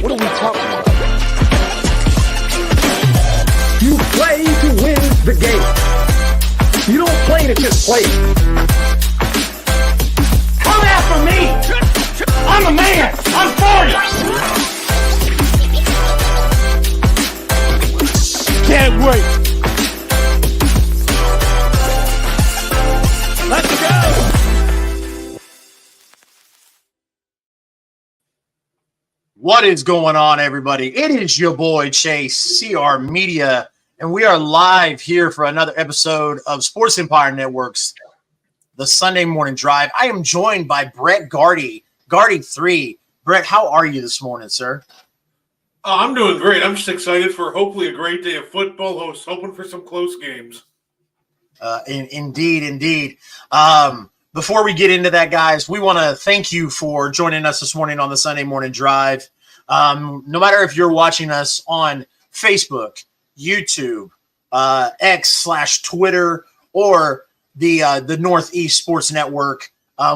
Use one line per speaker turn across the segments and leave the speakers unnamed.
What are we talking about? You play to win the game. You don't play to just play. Come after me! I'm a man! I'm 40! Can't wait! Let's go!
What is going on, everybody? It is your boy Chase, CR Media, and we are live here for another episode of Sports Empire Network's The Sunday Morning Drive. I am joined by Brett Gardy, Gardy3. Brett, how are you this morning, sir?
I'm doing great. I'm just excited for hopefully a great day of football. I was hoping for some close games.
Indeed. Before we get into that, guys, we want to thank you for joining us this morning on the Sunday Morning Drive. No matter if you're watching us on Facebook, YouTube, X/Twitter, or the Northeast Sports Network,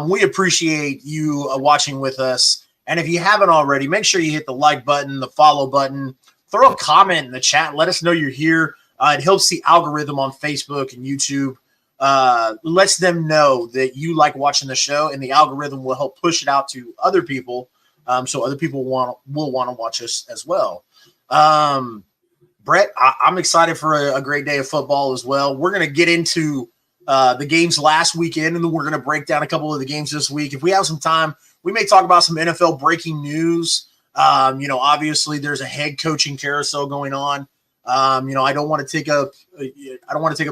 we appreciate you watching with us. And if you haven't already, make sure you hit the like button, the follow button, throw a comment in the chat. Let us know you're here. It helps the algorithm on Facebook and YouTube. Lets them know that you like watching the show, and the algorithm will help push it out to other people, so other people will want to watch us as well. Brett, I'm excited for a great day of football as well. We're going to get into the games last weekend, and then we're going to break down a couple of the games this week. If we have some time, we may talk about some NFL breaking news. Obviously there's a head coaching carousel going on. I don't want to take up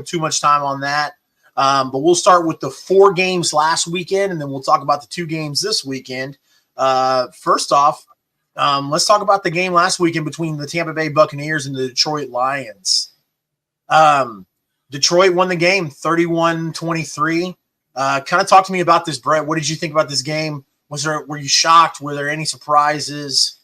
too much time on that. But we'll start with the 4 games last weekend, and then we'll talk about the 2 games this weekend. First off, let's talk about the game last weekend between the Tampa Bay Buccaneers and the Detroit Lions. Detroit won the game 31-23. Kind of talk to me about this, Brett. What did you think about this game? Were you shocked? Were there any surprises?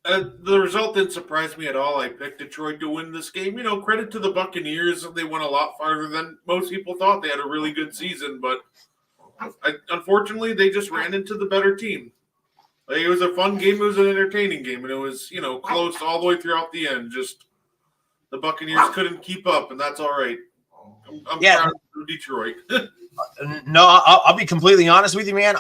The result didn't surprise me at all. I picked Detroit to win this game. Credit to the Buccaneers. They went a lot farther than most people thought. They had a really good season, but unfortunately, they just ran into the better team. It was a fun game. It was an entertaining game, and it was, close all the way throughout the end. Just the Buccaneers couldn't keep up, and that's all right. I'm proud of Detroit.
No, I'll be completely honest with you, man.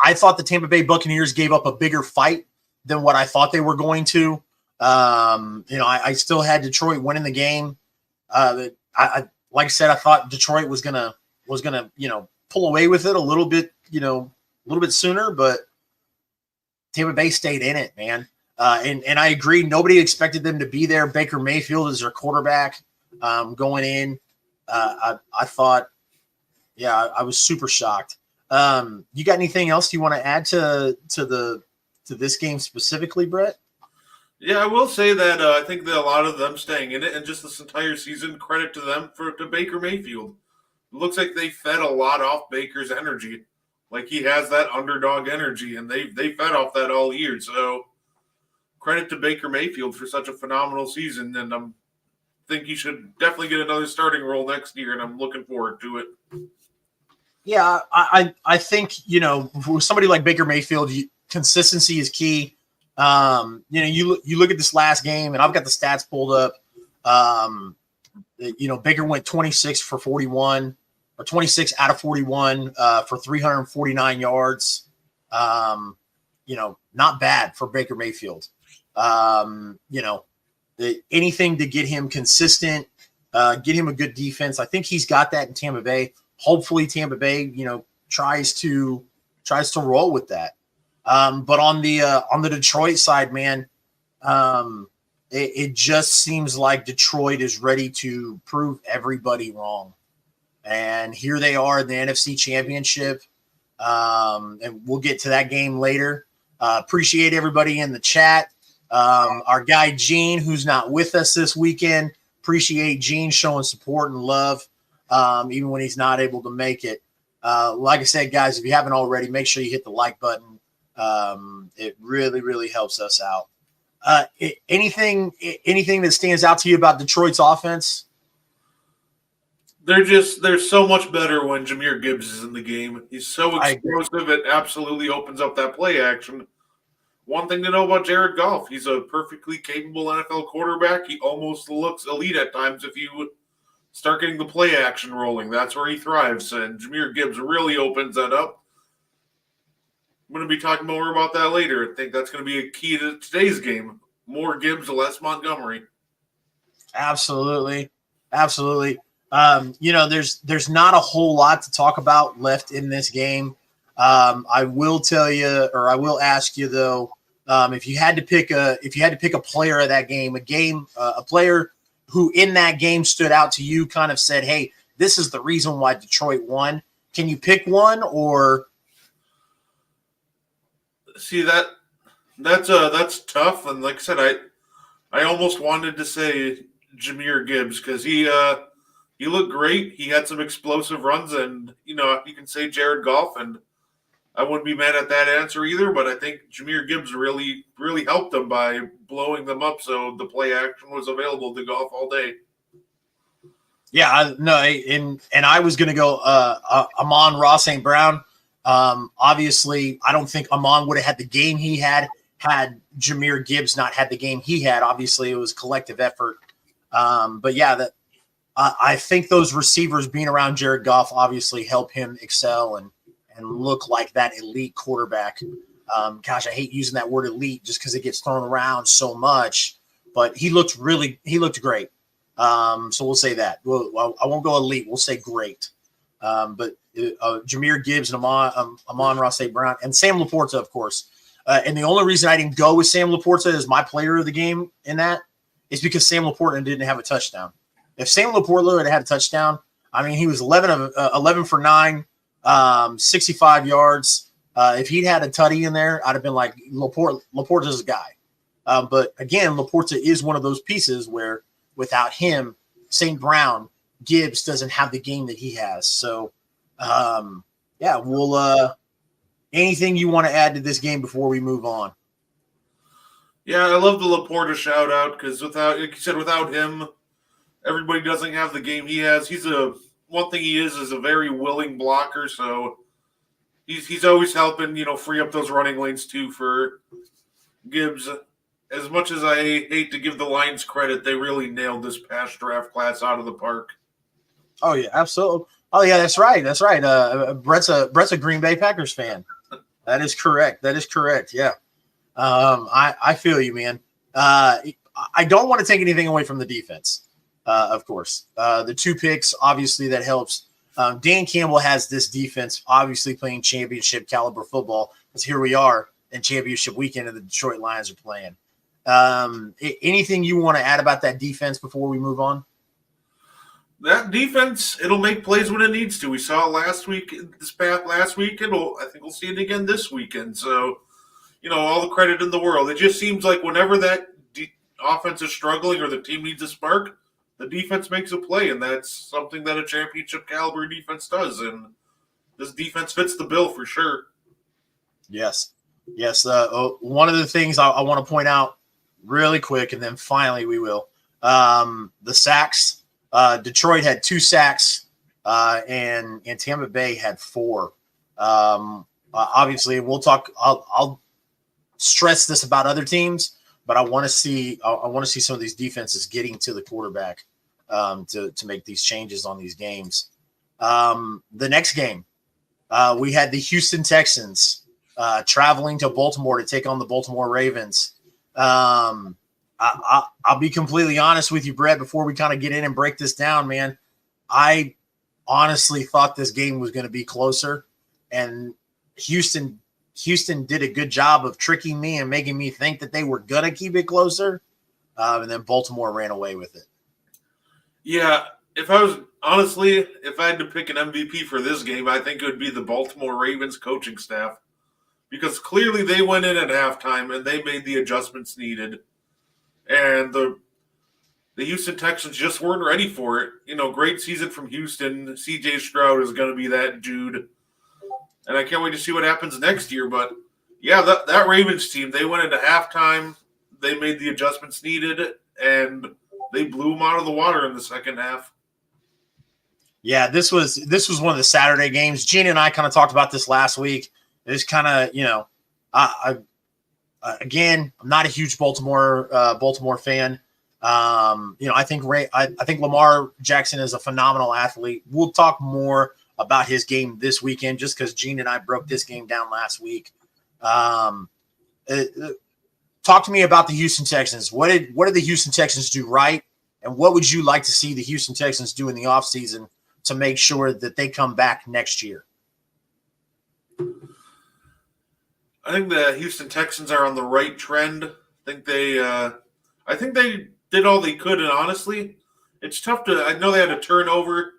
I thought the Tampa Bay Buccaneers gave up a bigger fight than what I thought they were going to. I still had Detroit winning the game. Like I said, I thought Detroit was gonna, pull away with it a little bit, a little bit sooner, but Tampa Bay stayed in it, man. And I agree. Nobody expected them to be there. Baker Mayfield is their quarterback going in. I thought, I was super shocked. You got anything else you want to add to this game specifically, Brett?
Yeah, I will say that I think that a lot of them staying in it and just this entire season, credit to them to Baker Mayfield. It looks like they fed a lot off Baker's energy. Like he has that underdog energy, and they fed off that all year. So credit to Baker Mayfield for such a phenomenal season, and I think he should definitely get another starting role next year, and I'm looking forward to it.
Yeah, I think, for somebody like Baker Mayfield, consistency is key. You look at this last game, and I've got the stats pulled up. Baker went 26 for 41, or 26 out of 41 for 349 yards. Not bad for Baker Mayfield. Anything to get him consistent, get him a good defense. I think he's got that in Tampa Bay. Hopefully Tampa Bay, tries to roll with that. But on the Detroit side, man, it just seems like Detroit is ready to prove everybody wrong. And here they are in the NFC Championship. And we'll get to that game later. Appreciate everybody in the chat. Our guy Gene, who's not with us this weekend, appreciate Gene showing support and love, even when he's not able to make it. Like I said, guys, if you haven't already, make sure you hit the like button. It really, really helps us out. Anything that stands out to you about Detroit's offense?
They're so much better when Jahmyr Gibbs is in the game. He's so explosive, it absolutely opens up that play action. One thing to know about Jared Goff, he's a perfectly capable NFL quarterback. He almost looks elite at times if you start getting the play action rolling. That's where he thrives, and Jahmyr Gibbs really opens that up. I'm going to be talking more about that later. I think that's going to be a key to today's game. More Gibbs, less Montgomery.
Absolutely. There's not a whole lot to talk about left in this game. I will tell you, or I will ask you though, if you had to pick a player of that game, a player who in that game stood out to you, kind of said, "Hey, this is the reason why Detroit won." Can you pick one, or?
See, that's tough, and like I said, I almost wanted to say Jahmyr Gibbs because he looked great. He had some explosive runs, and you can say Jared Goff, and I wouldn't be mad at that answer either. But I think Jahmyr Gibbs really, really helped them by blowing them up, so the play action was available to Goff all day.
Yeah, and I was going to go Amon-Ra St. Brown. Obviously, I don't think Amon would have had the game he had Jahmyr Gibbs not had the game he had. Obviously, it was collective effort. But yeah, I think those receivers being around Jared Goff obviously help him excel and look like that elite quarterback. Gosh, I hate using that word elite just because it gets thrown around so much, but he looked great. So we'll say that. I won't go elite. We'll say great. But Jahmyr Gibbs and Amon-Ra St. Brown and Sam Laporta, of course. And the only reason I didn't go with Sam Laporta as my player of the game in that is because Sam Laporta didn't have a touchdown. If Sam Laporta had a touchdown, I mean, he was 11 for 9, 65 yards. If he'd had a tutty in there, I'd have been like, Laporta's a guy. But again, Laporta is one of those pieces where without him, St. Brown, Gibbs doesn't have the game that he has. So, we'll anything you want to add to this game before we move on?
Yeah, I love the Laporta shout out because like you said, without him, everybody doesn't have the game he has. One thing he is a very willing blocker, so he's always helping, free up those running lanes too for Gibbs. As much as I hate to give the Lions credit, they really nailed this past draft class out of the park.
Oh yeah, absolutely. Oh yeah, that's right. Brett's a Green Bay Packers fan. That is correct. Yeah. I feel you, man. I don't want to take anything away from the defense. Of course, the 2 picks, obviously that helps. Dan Campbell has this defense obviously playing championship caliber football, because here we are in championship weekend and the Detroit Lions are playing. Anything you want to add about that defense before we move on?
That defense, it'll make plays when it needs to. We saw it last week, last week, and I think we'll see it again this weekend. So, all the credit in the world. It just seems like whenever that offense is struggling or the team needs a spark, the defense makes a play, and that's something that a championship caliber defense does. And this defense fits the bill for sure.
Yes. One of the things I want to point out really quick, and then finally we will, the sacks. Detroit had 2 sacks, and Tampa Bay had 4. Obviously, we'll talk. I'll stress this about other teams, but I want to see some of these defenses getting to the quarterback to make these changes on these games. The next game, we had the Houston Texans traveling to Baltimore to take on the Baltimore Ravens. I'll be completely honest with you, Brett, before we kind of get in and break this down, man. I honestly thought this game was going to be closer, and Houston did a good job of tricking me and making me think that they were going to keep it closer, and then Baltimore ran away with it.
Yeah, if I had to pick an MVP for this game, I think it would be the Baltimore Ravens coaching staff, because clearly they went in at halftime and they made the adjustments needed. And the Houston Texans just weren't ready for it. Great season from Houston. C.J. Stroud is going to be that dude. And I can't wait to see what happens next year. But, yeah, that Ravens team, they went into halftime. They made the adjustments needed, and they blew them out of the water in the second half.
Yeah, this was one of the Saturday games. Gene and I kind of talked about this last week. It's kind of, again, I'm not a huge Baltimore fan. I think Lamar Jackson is a phenomenal athlete. We'll talk more about his game this weekend, just because Gene and I broke this game down last week. Talk to me about the Houston Texans. What did the Houston Texans do right, and what would you like to see the Houston Texans do in the offseason to make sure that they come back next year?
I think the Houston Texans are on the right trend. I think they did all they could, and honestly, it's tough to – I know they had a turnover.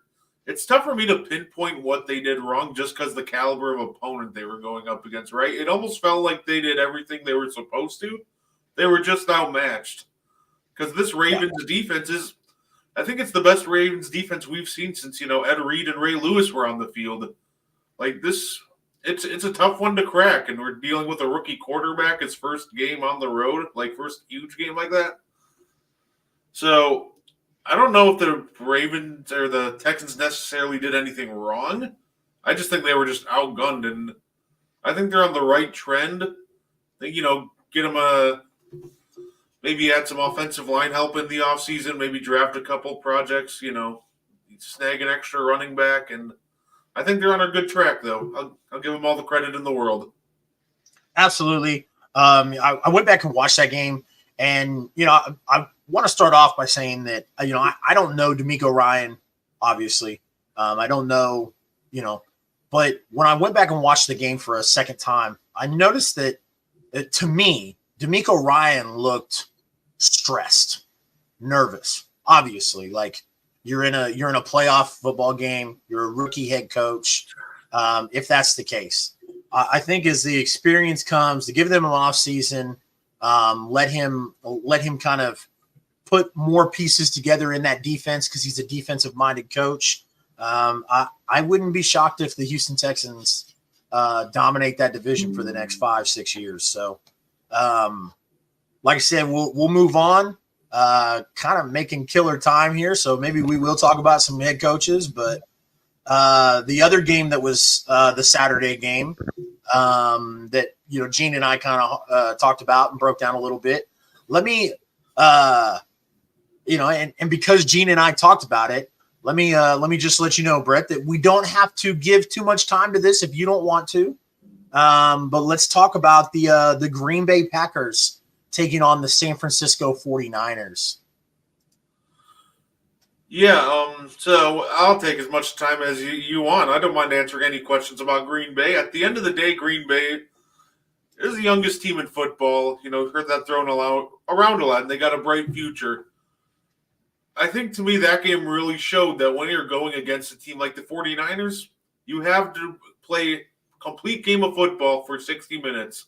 It's tough for me to pinpoint what they did wrong just because the caliber of opponent they were going up against, right? It almost felt like they did everything they were supposed to. They were just outmatched. Because this Ravens defense is – I think it's the best Ravens defense we've seen since, Ed Reed and Ray Lewis were on the field. Like this – It's a tough one to crack, and we're dealing with a rookie quarterback, his first game on the road, first huge game like that. So I don't know if the Ravens or the Texans necessarily did anything wrong. I just think they were just outgunned, and I think they're on the right trend. Get them maybe add some offensive line help in the offseason, maybe draft a couple projects, snag an extra running back, and I think they're on a good track, though. I'll give them all the credit in the world.
Absolutely. I went back and watched that game, and, I want to start off by saying that, I don't know DeMeco Ryan, obviously. I don't know, but when I went back and watched the game for a second time, I noticed that to me, DeMeco Ryan looked stressed, nervous, obviously. You're in a playoff football game. You're a rookie head coach. If that's the case, I think as the experience comes, to give them an off season, let him kind of put more pieces together in that defense, because he's a defensive minded coach. I wouldn't be shocked if the Houston Texans dominate that division for the next 5-6 years. So, like I said, we'll move on. Kind of making killer time here, so maybe we will talk about some head coaches. But the other game that was the Saturday game that Gene and I kind of talked about and broke down a little bit. Let me, and because Gene and I talked about it, let me just let you know, Brett, that we don't have to give too much time to this if you don't want to. But let's talk about the Green Bay Packers taking on the San Francisco 49ers.
Yeah, so I'll take as much time as you want. I don't mind answering any questions about Green Bay. At the end of the day, Green Bay is the youngest team in football. Heard that thrown around a lot, and they got a bright future. I think to me that game really showed that when you're going against a team like the 49ers, you have to play complete game of football for 60 minutes.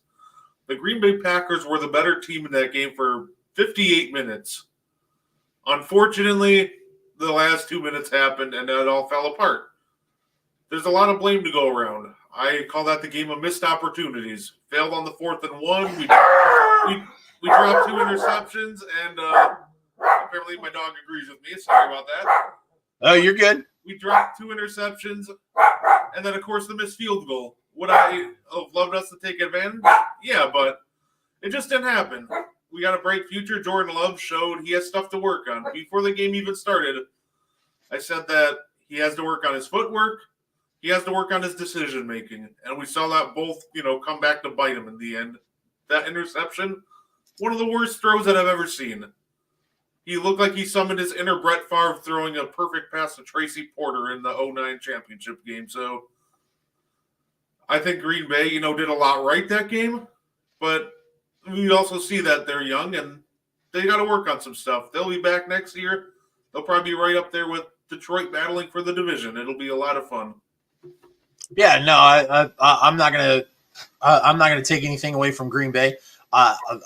The Green Bay Packers were the better team in that game for 58 minutes. Unfortunately, the last 2 minutes happened and it all fell apart. There's a lot of blame to go around. I call that the game of missed opportunities. Failed on the 4th and 1. We dropped 2 interceptions, and apparently my dog agrees with me. Sorry about that.
Oh, you're good.
We dropped 2 interceptions, and then, of course, the missed field goal. Would I have loved us to take advantage? Yeah, but it just didn't happen. We got a bright future. Jordan Love showed he has stuff to work on. Before the game even started, I said that he has to work on his footwork. He has to work on his decision making, and we saw that both, come back to bite him in the end. That interception, one of the worst throws that I've ever seen. He looked like he summoned his inner Brett Favre throwing a perfect pass to Tracy Porter in the 2009 championship game. So I think Green Bay, did a lot right that game, but we also see that they're young and they got to work on some stuff. They'll be back next year. They'll probably be right up there with Detroit battling for the division. It'll be a lot of fun.
Yeah, no, I'm not gonna take anything away from Green Bay.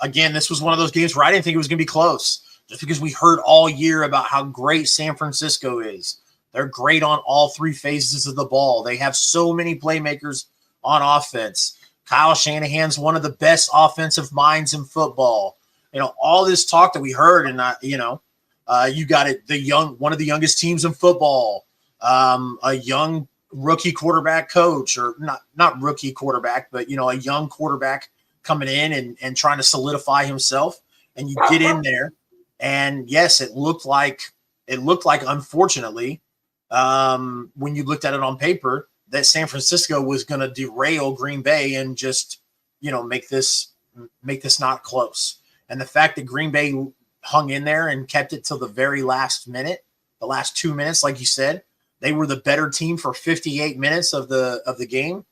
Again, this was one of those games where I didn't think it was gonna be close, just because we heard all year about how great San Francisco is. They're great on all 3 phases of the ball. They have so many playmakers on offense. Kyle Shanahan's one of the best offensive minds in football. All this talk that we heard, and you got it. One of the youngest teams in football, a young rookie quarterback coach, or not rookie quarterback, but a young quarterback coming in and trying to solidify himself. And you get in there, and yes, it looked like unfortunately, when you looked at it on paper, that San Francisco was going to derail Green Bay and just make this not close. And the fact that Green Bay hung in there and kept it till the very last minute, the last 2 minutes, like you said, they were the better team for 58 minutes of the game.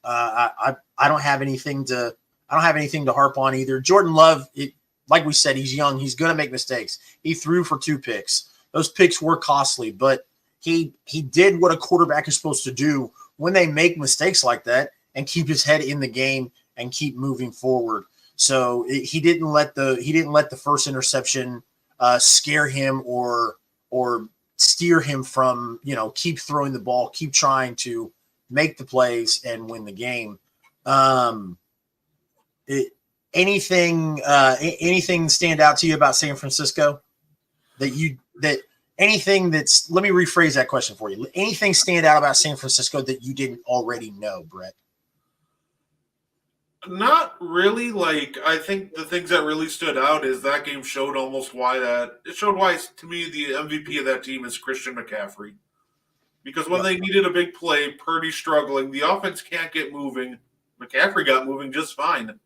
I don't have anything to harp on either. Jordan Love, like we said, he's young. He's going to make mistakes. He threw for 2 picks. Those picks were costly, but he did what a quarterback is supposed to do when they make mistakes like that, and keep his head in the game and keep moving forward. So he didn't let the first interception scare him or steer him from, keep throwing the ball, keep trying to make the plays and win the game. Anything stand out to you about San Francisco let me rephrase that question for you. Anything stand out about San Francisco that you didn't already know, Brett?
Not really. I think the things that really stood out is that game showed why to me the MVP of that team is Christian McCaffrey. Because when they needed a big play, Purdy struggling, the offense can't get moving. McCaffrey got moving just fine.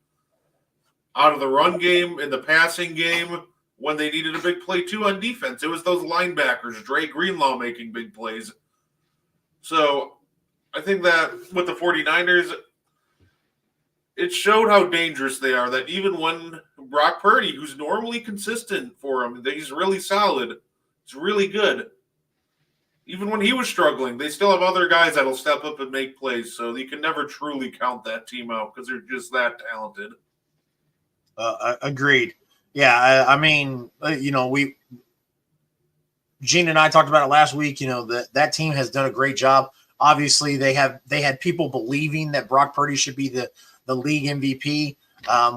Out of the run game, in the passing game, when they needed a big play too on defense, it was those linebackers, Dre Greenlaw, making big plays. So I think that with the 49ers, it showed how dangerous they are, that even when Brock Purdy, who's normally consistent for him, he's really solid, he's really good. Even when he was struggling, they still have other guys that'll step up and make plays. So you can never truly count that team out because they're just that talented.
Agreed. Yeah, Gene and I talked about it last week. That team has done a great job. Obviously, they had people believing that Brock Purdy should be the league MVP,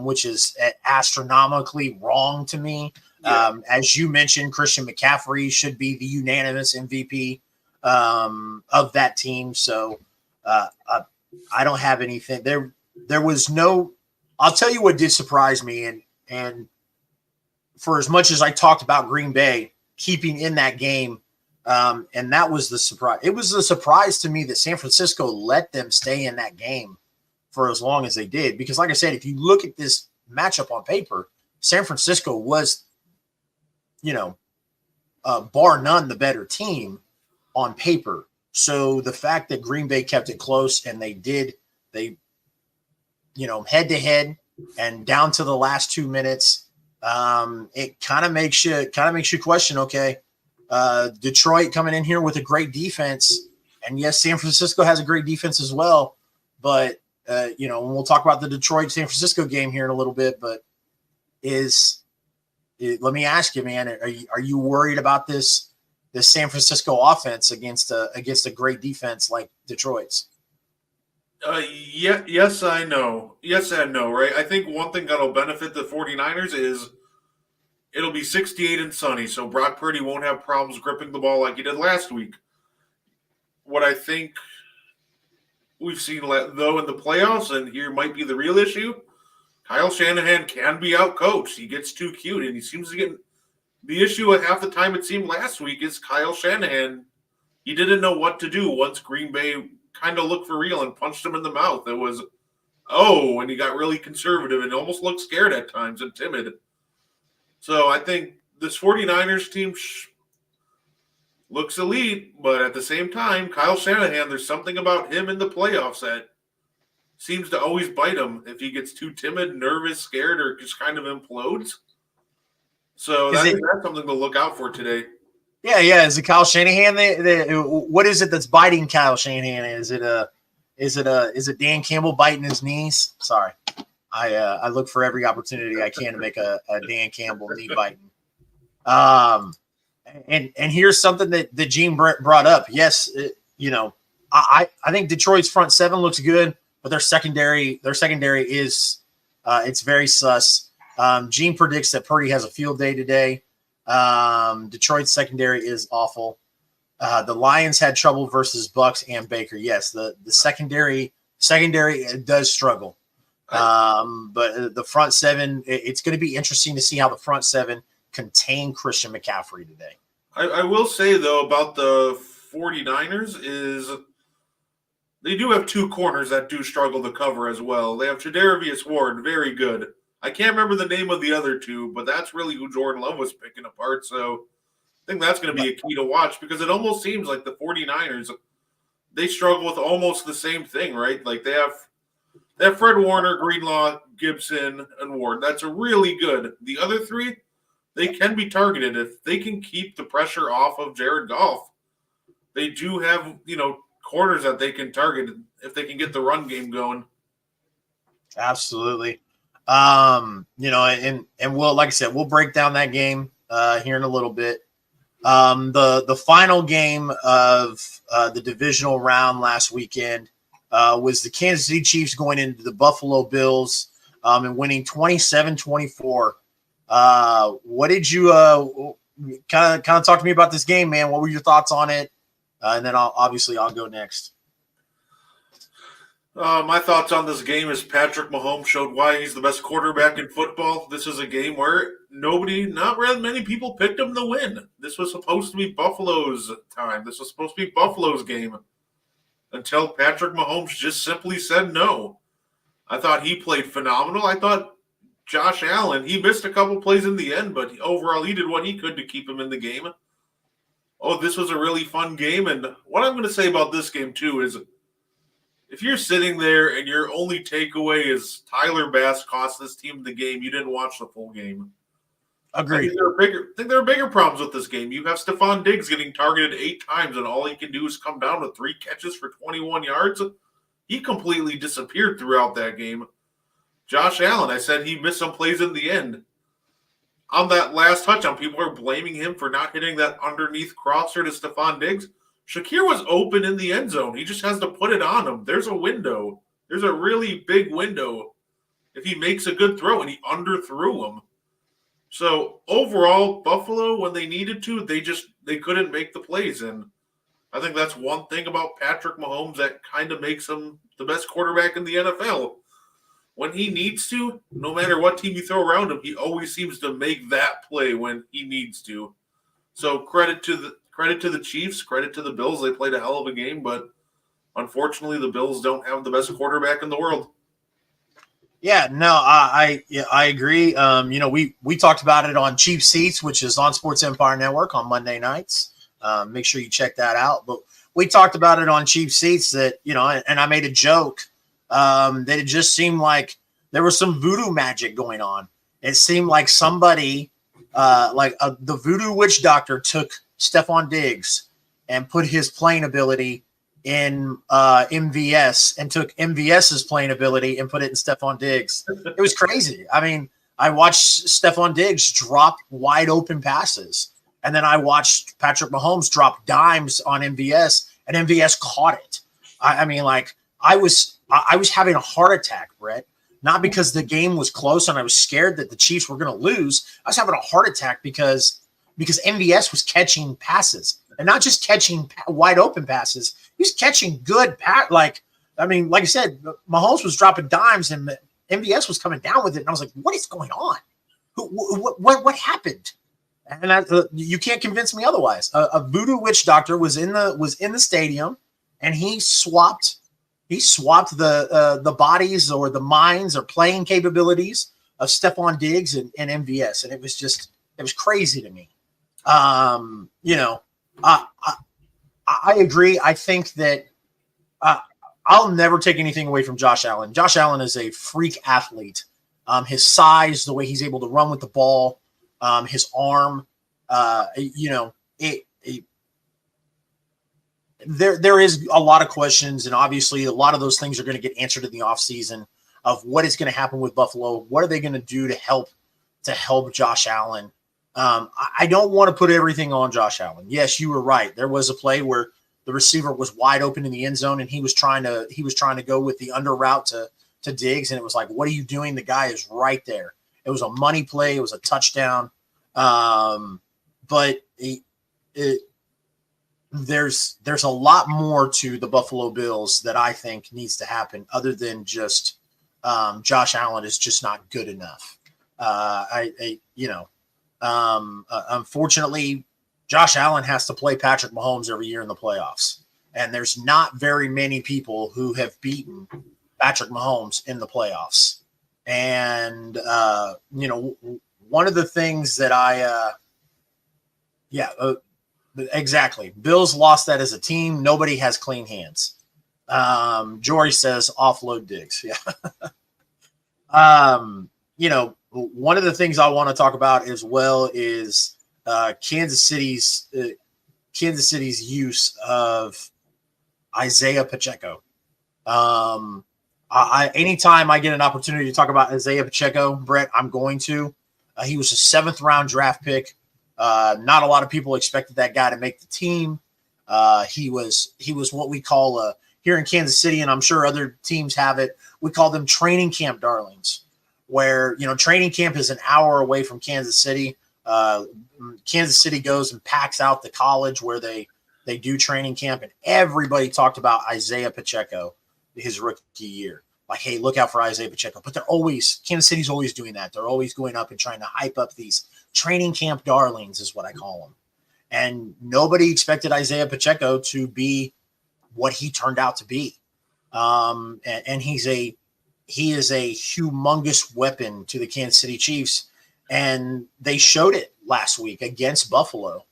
which is astronomically wrong to me. Yeah. As you mentioned, Christian McCaffrey should be the unanimous MVP of that team. So I don't have anything there. There was no. I'll tell you what did surprise me, and for as much as I talked about Green Bay keeping in that game, and that was the surprise. It was a surprise to me that San Francisco let them stay in that game for as long as they did. Because, like I said, if you look at this matchup on paper, San Francisco was, bar none, the better team on paper. So the fact that Green Bay kept it close and they head to head and down to the last 2 minutes, it kind of makes you question, okay, Detroit coming in here with a great defense, and yes, San Francisco has a great defense as well, but and we'll talk about the Detroit San Francisco game here in a little bit, but let me ask you, man, are you worried about this San Francisco offense against a great defense like Detroit's?
Yes, I know. Yes and no, right? I think one thing that'll benefit the 49ers is it'll be 68 and sunny, so Brock Purdy won't have problems gripping the ball like he did last week. What I think we've seen, though, in the playoffs, and here might be the real issue, Kyle Shanahan can be outcoached. He gets too cute, and he seems to get – the issue at half the time it seemed last week is Kyle Shanahan. He didn't know what to do once Green Bay kind of looked for real and punched him in the mouth. It was, and he got really conservative and almost looked scared at times and timid. So I think this 49ers team looks elite, but at the same time, Kyle Shanahan, there's something about him in the playoffs that seems to always bite him if he gets too timid, nervous, scared, or just kind of implodes. So that's something to look out for today.
Yeah. Is it Kyle Shanahan? What is it that's biting Kyle Shanahan? Is it Dan Campbell biting his knees? Sorry, I look for every opportunity I can to make a Dan Campbell knee biting. And here's something that Gene brought up. Yes, I think Detroit's front seven looks good, but their secondary is it's very sus. Gene predicts that Purdy has a field day today. Detroit's secondary is awful. The Lions had trouble versus Bucks and Baker. Yes, the secondary does struggle. But the front seven, it's going to be interesting to see how the front seven contain Christian McCaffrey today.
I will say, though, about the 49ers is they do have two corners that do struggle to cover as well. They have Tre'Davious Ward, very good. I can't remember the name of the other two, but that's really who Jordan Love was picking apart. So I think that's going to be a key to watch because it almost seems like the 49ers, they struggle with almost the same thing, right? Like they have Fred Warner, Greenlaw, Gibson, and Ward. That's really good. The other three, they can be targeted. If they can keep the pressure off of Jared Goff, they do have, corners that they can target if they can get the run game going.
Absolutely. And we'll, like I said, we'll break down that game here in a little bit. The final game of the divisional round last weekend was the Kansas City Chiefs going into the Buffalo Bills and winning 27-24. What did you kind of talk to me about this game, man? What were your thoughts on it? And then I'll go next.
My thoughts on this game is Patrick Mahomes showed why he's the best quarterback in football. This is a game where not really many people picked him to win. This was supposed to be Buffalo's time. This was supposed to be Buffalo's game until Patrick Mahomes just simply said no. I thought he played phenomenal. I thought Josh Allen, he missed a couple plays in the end, but overall he did what he could to keep him in the game. This was a really fun game. And what I'm going to say about this game, too, is if you're sitting there and your only takeaway is Tyler Bass cost this team the game, you didn't watch the full game.
Agreed.
I think there are bigger problems with this game. You have Stephon Diggs getting targeted 8 times, and all he can do is come down with 3 catches for 21 yards. He completely disappeared throughout that game. Josh Allen, I said he missed some plays in the end. On that last touchdown, people are blaming him for not hitting that underneath crosser to Stephon Diggs. Shakir was open in the end zone. He just has to put it on him. There's a window. There's a really big window if he makes a good throw, and he underthrew him. So overall, Buffalo, when they needed to, they couldn't make the plays. And I think that's one thing about Patrick Mahomes that kind of makes him the best quarterback in the NFL. When he needs to, no matter what team you throw around him, he always seems to make that play when he needs to. So credit to the Chiefs, credit to the Bills. They played a hell of a game, but unfortunately the Bills don't have the best quarterback in the world.
Yeah, no, I agree. We talked about it on Cheap Seats, which is on Sports Empire Network on Monday nights. Make sure you check that out. But we talked about it on Cheap Seats that and I made a joke that it just seemed like there was some voodoo magic going on. It seemed like somebody, the voodoo witch doctor, took Stephon Diggs and put his playing ability in MVS and took MVS's playing ability and put it in Stephon Diggs. It was crazy. I mean, I watched Stephon Diggs drop wide open passes, and then I watched Patrick Mahomes drop dimes on MVS, and MVS caught it. I was having a heart attack, Brett, not because the game was close and I was scared that the Chiefs were going to lose. I was having a heart attack because MVS was catching passes, and not just catching wide open passes. He's catching good like I said, Mahomes was dropping dimes and MVS was coming down with it. And I was like, what is going on? What happened? And you can't convince me otherwise. A voodoo witch doctor was in the stadium, and he swapped the bodies or the minds or playing capabilities of Stephon Diggs and MVS. And it was crazy to me. I agree. I think that I'll never take anything away from Josh Allen. Josh Allen is a freak athlete. His size, the way he's able to run with the ball, his arm, there is a lot of questions, and obviously a lot of those things are going to get answered in the offseason of what is going to happen with Buffalo. What are they going to do to help Josh Allen? I don't want to put everything on Josh Allen. Yes, you were right. There was a play where the receiver was wide open in the end zone, and he was trying to go with the under route to Diggs, and it was like, what are you doing? The guy is right there. It was a money play. It was a touchdown. But there's a lot more to the Buffalo Bills that I think needs to happen other than just Josh Allen is just not good enough. Unfortunately, Josh Allen has to play Patrick Mahomes every year in the playoffs. And there's not very many people who have beaten Patrick Mahomes in the playoffs. And, one of the things that exactly. Bills lost that as a team. Nobody has clean hands. Jory says offload Diggs. Yeah. One of the things I want to talk about as well is Kansas City's use of Isaiah Pacheco. Anytime I get an opportunity to talk about Isaiah Pacheco, Brett, I'm going to. He was a 7th round draft pick. Not a lot of people expected that guy to make the team. He was what we call here in Kansas City, and I'm sure other teams have it. We call them training camp darlings, where training camp is an hour away from Kansas City. Kansas City goes and packs out the college where they do training camp, and everybody talked about Isaiah Pacheco his rookie year. Like, hey, look out for Isaiah Pacheco. But Kansas City's always doing that. They're always going up and trying to hype up these training camp darlings is what I call them. And nobody expected Isaiah Pacheco to be what he turned out to be. And he is a humongous weapon to the Kansas City Chiefs. And they showed it last week against Buffalo,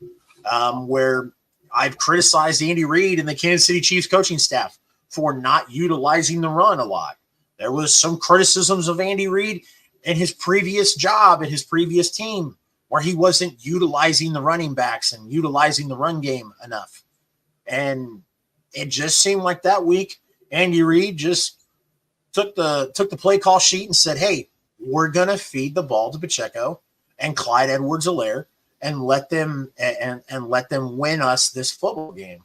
where I've criticized Andy Reid and the Kansas City Chiefs coaching staff for not utilizing the run a lot. There was some criticisms of Andy Reid in his previous job at his previous team where he wasn't utilizing the running backs and utilizing the run game enough. And it just seemed like that week, Andy Reid just took the play call sheet and said, hey, we're going to feed the ball to Pacheco and Clyde Edwards-Helaire and let them win us this football game.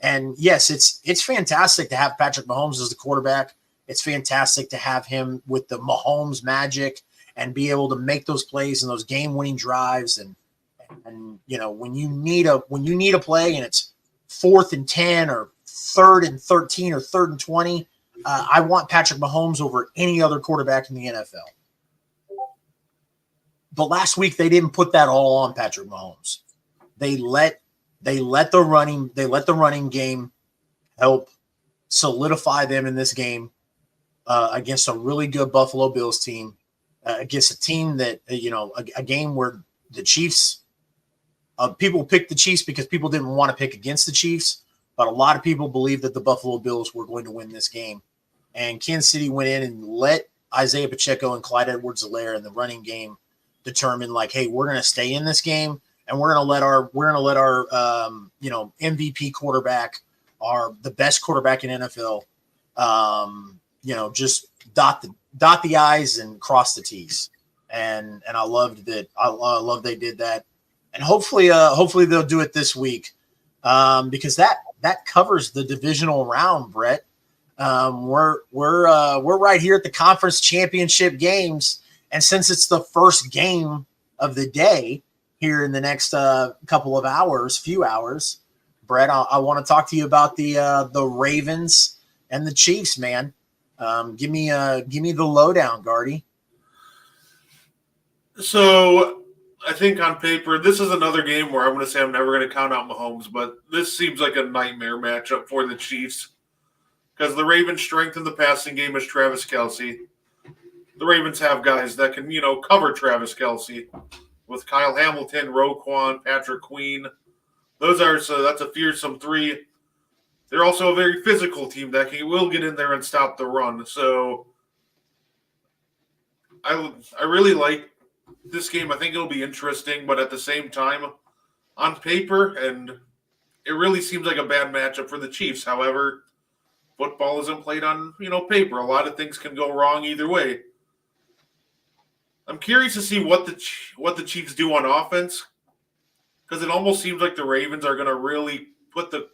And yes, it's fantastic to have Patrick Mahomes as the quarterback. It's fantastic to have him with the Mahomes magic and be able to make those plays and those game-winning drives. And when you need a play and it's 4th and 10 or 3rd and 13 or 3rd and 20, I want Patrick Mahomes over any other quarterback in the NFL. But last week they didn't put that all on Patrick Mahomes. They let the running game help solidify them in this game. against a really good Buffalo Bills team, against a team that, a game where the Chiefs, people picked the Chiefs because people didn't want to pick against the Chiefs, but a lot of people believed that the Buffalo Bills were going to win this game. And Kansas City went in and let Isaiah Pacheco and Clyde Edwards-Helaire in the running game determine, like, hey, we're going to stay in this game, and we're going to let our MVP quarterback, the best quarterback in NFL, just dot the I's and cross the T's. And I loved that. I love they did that. And hopefully they'll do it this week, because that covers the divisional round, Brett. We're right here at the conference championship games, and since it's the first game of the day here in the next few hours, Brett, I want to talk to you about the Ravens and the Chiefs, man. Give me the lowdown, Gardy.
So I think on paper, this is another game where I'm going to say I'm never going to count out Mahomes, but this seems like a nightmare matchup for the Chiefs because the Ravens' strength in the passing game is Travis Kelce. The Ravens have guys that can, cover Travis Kelce with Kyle Hamilton, Roquan, Patrick Queen. That's a fearsome three. They're also a very physical team that will get in there and stop the run. So I really like this game. I think it'll be interesting, but at the same time, on paper, and it really seems like a bad matchup for the Chiefs. However, football isn't played on, paper. A lot of things can go wrong either way. I'm curious to see what the Chiefs do on offense, because it almost seems like the Ravens are going to really put the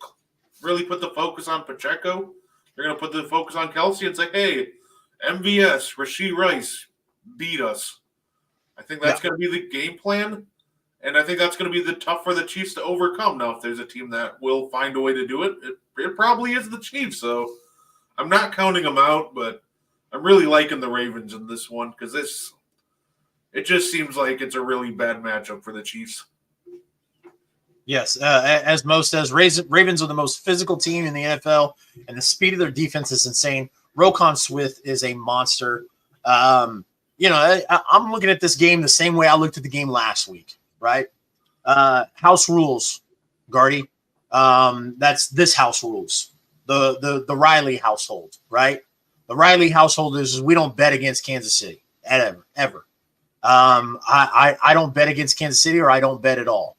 focus on Pacheco. They're going to put the focus on Kelce and say, hey, MVS, Rashee Rice, beat us. I think that's going to be the game plan, and I think that's going to be tough for the Chiefs to overcome. Now, if there's a team that will find a way to do it, it probably is the Chiefs. So I'm not counting them out, but I'm really liking the Ravens in this one because it just seems like it's a really bad matchup for the Chiefs.
Yes, as Mo says, Ravens are the most physical team in the NFL, and the speed of their defense is insane. Roquan Smith is a monster. I'm looking at this game the same way I looked at the game last week, right? House rules, Gardy. That's this house rules. The Riley household, right? The Riley household is we don't bet against Kansas City ever. I don't bet against Kansas City, or I don't bet at all.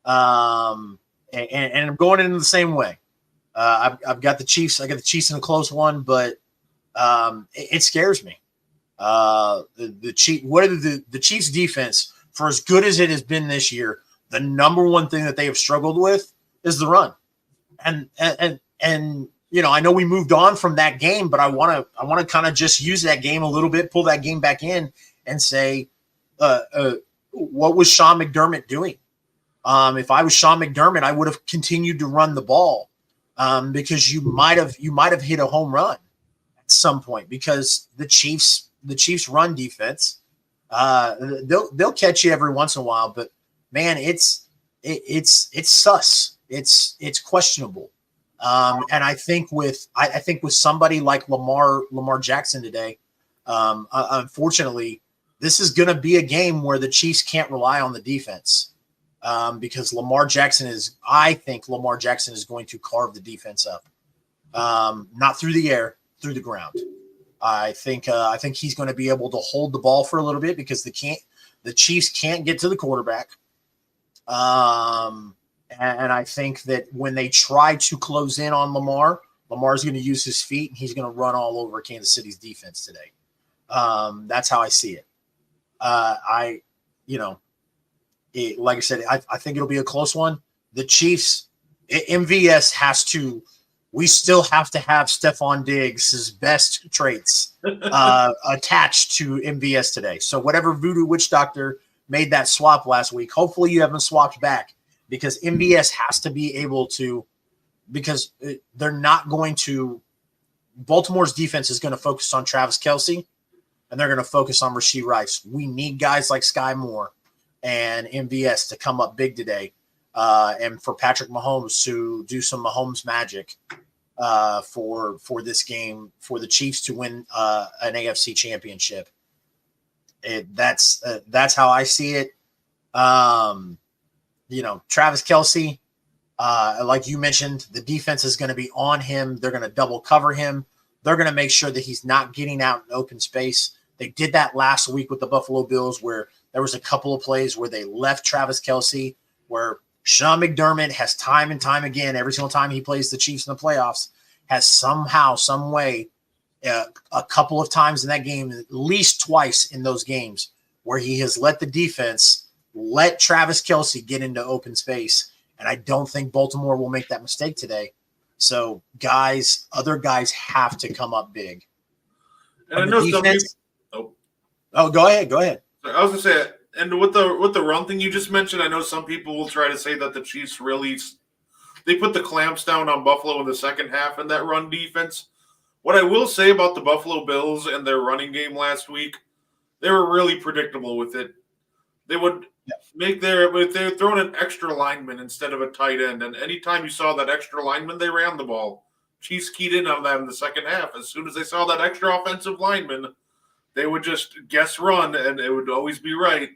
And I'm going in the same way. I've got the Chiefs. I got the Chiefs in a close one, but it scares me. The Chiefs defense, for as good as it has been this year, the number one thing that they have struggled with is the run. And I know we moved on from that game, but I want to kind of just use that game a little bit, pull that game back in, and say, what was Sean McDermott doing? If I was Sean McDermott, I would have continued to run the ball, because you might have hit a home run at some point, because the Chiefs run defense, they'll catch you every once in a while, but man, it's sus. It's questionable. And I think with somebody like Lamar Jackson today, unfortunately, this is going to be a game where the Chiefs can't rely on the defense, because I think Lamar Jackson is going to carve the defense up, not through the air, through the ground. I think he's going to be able to hold the ball for a little bit because the Chiefs can't get to the quarterback. And I think that when they try to close in on Lamar's going to use his feet and he's going to run all over Kansas City's defense today. That's how I see it. Like I said, I think it'll be a close one. The Chiefs, MVS we still have to have Stephon Diggs' best traits attached to MVS today. So whatever voodoo witch doctor made that swap last week, hopefully you haven't swapped back, because MVS has to be able to, because they're not going to – Baltimore's defense is going to focus on Travis Kelce, and they're going to focus on Rashee Rice. We need guys like Sky Moore and MVS to come up big today, and for Patrick Mahomes to do some Mahomes magic. for this game for the Chiefs to win an AFC championship. That's how I see it. Travis Kelce, like you mentioned, the defense is going to be on him. They're going to double cover him. They're going to make sure that he's not getting out in open space. They did that last week with the Buffalo Bills, where there was a couple of plays where they left Travis Kelce, where Sean McDermott has time and time again, every single time he plays the Chiefs in the playoffs, has somehow, some way, a couple of times in that game, at least twice in those games, where he has let the defense let Travis Kelce get into open space. And I don't think Baltimore will make that mistake today. So other guys have to come up big.
And I know some people,
go ahead.
I was gonna say, and with the run thing you just mentioned, I know some people will try to say that the Chiefs they put the clamps down on Buffalo in the second half in that run defense. What I will say about the Buffalo Bills and their running game last week, they were really predictable with it. They would if they're throwing an extra lineman instead of a tight end, and anytime you saw that extra lineman, they ran the ball. Chiefs keyed in on that in the second half. As soon as they saw that extra offensive lineman, they would just guess run, and it would always be right.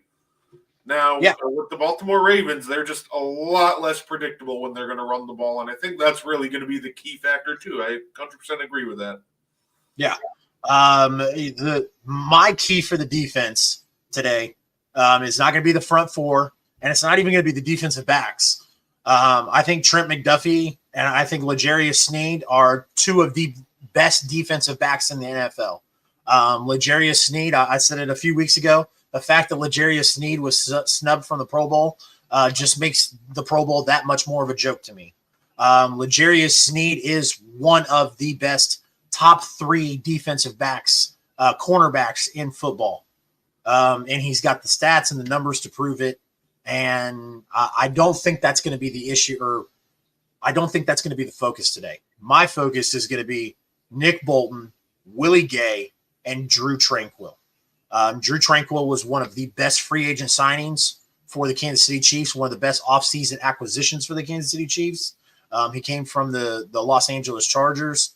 Now, with the Baltimore Ravens, they're just a lot less predictable when they're going to run the ball, and I think that's really going to be the key factor too. I 100% agree with that.
Yeah. My key for the defense today is not going to be the front four, and it's not even going to be the defensive backs. I think Trent McDuffie and I think L'Jarius Sneed are two of the best defensive backs in the NFL. L'Jarius Sneed, I said it a few weeks ago, the fact that L'Jarius Sneed was snubbed from the Pro Bowl just makes the Pro Bowl that much more of a joke to me. L'Jarius Sneed is one of the best top 3 defensive backs, cornerbacks in football. And he's got the stats and the numbers to prove it. And I don't think that's going to be the issue, or I don't think that's going to be the focus today. My focus is going to be Nick Bolton, Willie Gay, and Drew Tranquill. Drew Tranquill was one of the best free agent signings for the Kansas City Chiefs, one of the best offseason acquisitions for the Kansas City Chiefs. He came from the Los Angeles Chargers.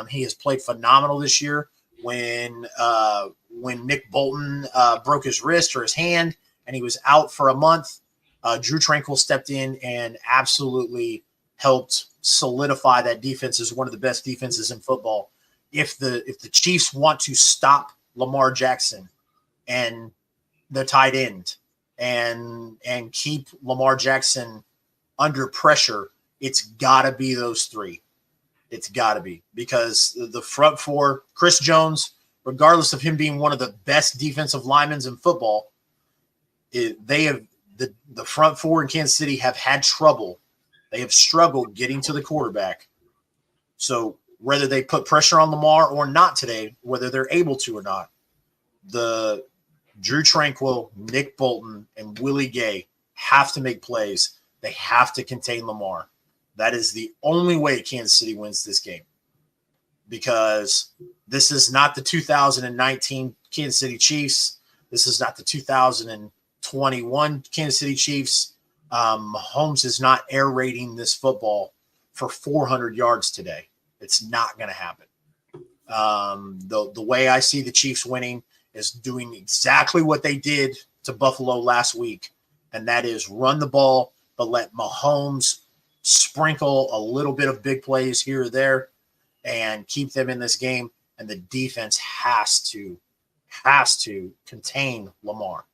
He has played phenomenal this year. When Nick Bolton broke his wrist or his hand and he was out for a month, Drew Tranquill stepped in and absolutely helped solidify that defense as one of the best defenses in football. If the Chiefs want to stop Lamar Jackson and the tight end and keep Lamar Jackson under pressure, it's got to be those 3. It's got to be, because the front four, Chris Jones, regardless of him being one of the best defensive linemen in football, the front four in Kansas City have had trouble. They have struggled getting to the quarterback. So whether they put pressure on Lamar or not today, whether they're able to or not, the Drew Tranquill, Nick Bolton, and Willie Gay have to make plays. They have to contain Lamar. That is the only way Kansas City wins this game, because this is not the 2019 Kansas City Chiefs. This is not the 2021 Kansas City Chiefs. Mahomes is not air raiding this football for 400 yards today. It's not going to happen. The way I see the Chiefs winning is doing exactly what they did to Buffalo last week, and that is run the ball, but let Mahomes sprinkle a little bit of big plays here or there and keep them in this game. And the defense has to contain Lamar.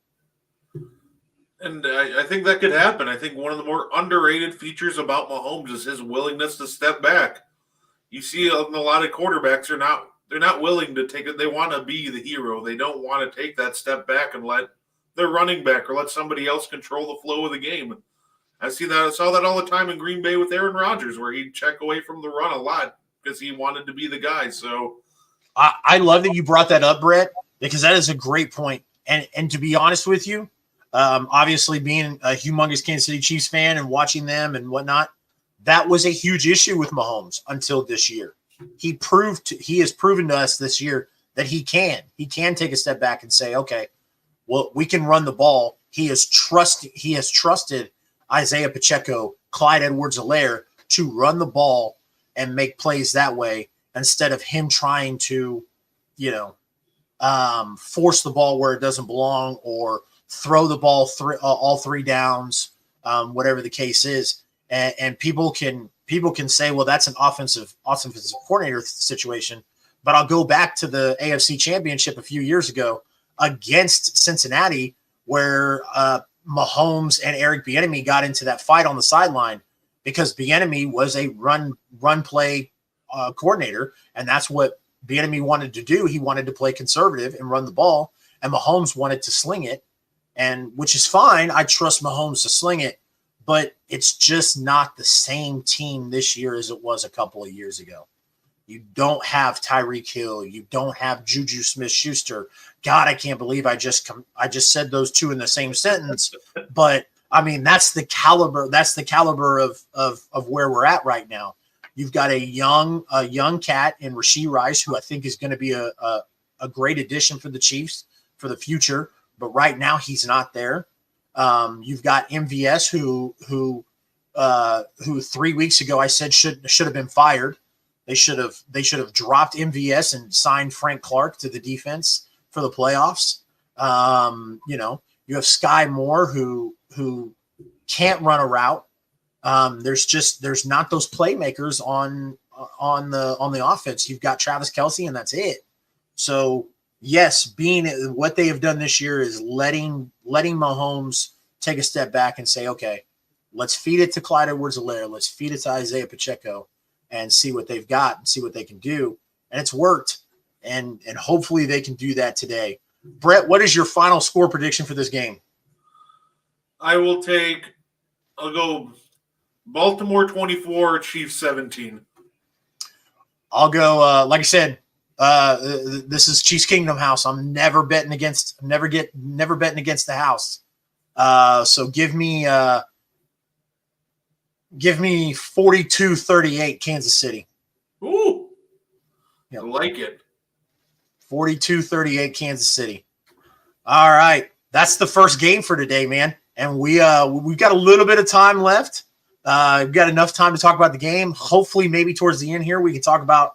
And I think that could happen. I think one of the more underrated features about Mahomes is his willingness to step back. You see a lot of quarterbacks they're not willing to take it. They want to be the hero. They don't want to take that step back and let their running back or let somebody else control the flow of the game. I saw that all the time in Green Bay with Aaron Rodgers, where he'd check away from the run a lot because he wanted to be the guy. So
I love that you brought that up, Brett, because that is a great point. And to be honest with you, obviously being a humongous Kansas City Chiefs fan and watching them and whatnot, that was a huge issue with Mahomes until this year. He has proven to us this year that he can take a step back and say, okay, well, we can run the ball. He has trusted Isaiah Pacheco, Clyde Edwards-Helaire to run the ball and make plays that way instead of him trying to, force the ball where it doesn't belong or throw the ball all three downs, whatever the case is. And people can say, well, that's an offensive coordinator situation. But I'll go back to the AFC Championship a few years ago against Cincinnati, where Mahomes and Eric Bieniemy got into that fight on the sideline because Bieniemy was a run play coordinator, and that's what Bieniemy wanted to do. He wanted to play conservative and run the ball, and Mahomes wanted to sling it, and which is fine. I trust Mahomes to sling it, but it's just not the same team this year as it was a couple of years ago. You don't have Tyreek Hill. You don't have Juju Smith-Schuster. God, I can't believe I just said those two in the same sentence. But I mean, that's the caliber. That's the caliber of where we're at right now. You've got a young cat in Rashee Rice, who I think is going to be a great addition for the Chiefs for the future. But right now, he's not there. You've got MVS, who 3 weeks ago I said should have been fired. They should have dropped MVS and signed Frank Clark to the defense for the playoffs. You have Sky Moore who can't run a route. There's not those playmakers on the offense. You've got Travis Kelce, and that's it. So yes, what they have done this year is letting Mahomes take a step back and say, okay, let's feed it to Clyde Edwards-Helaire. Let's feed it to Isaiah Pacheco and see what they've got and see what they can do. And it's worked. And hopefully they can do that today. Brett, what is your final score prediction for this game?
I'll go Baltimore 24, Chiefs 17.
I'll go, like I said, this is Chiefs Kingdom house. I'm never betting against the house. So give me 42-38 Kansas City.
Ooh,
Yep.
I like it.
42-38 Kansas City. All right. That's the first game for today, man. And we've got a little bit of time left. We've got enough time to talk about the game. Hopefully, maybe towards the end here, we can talk about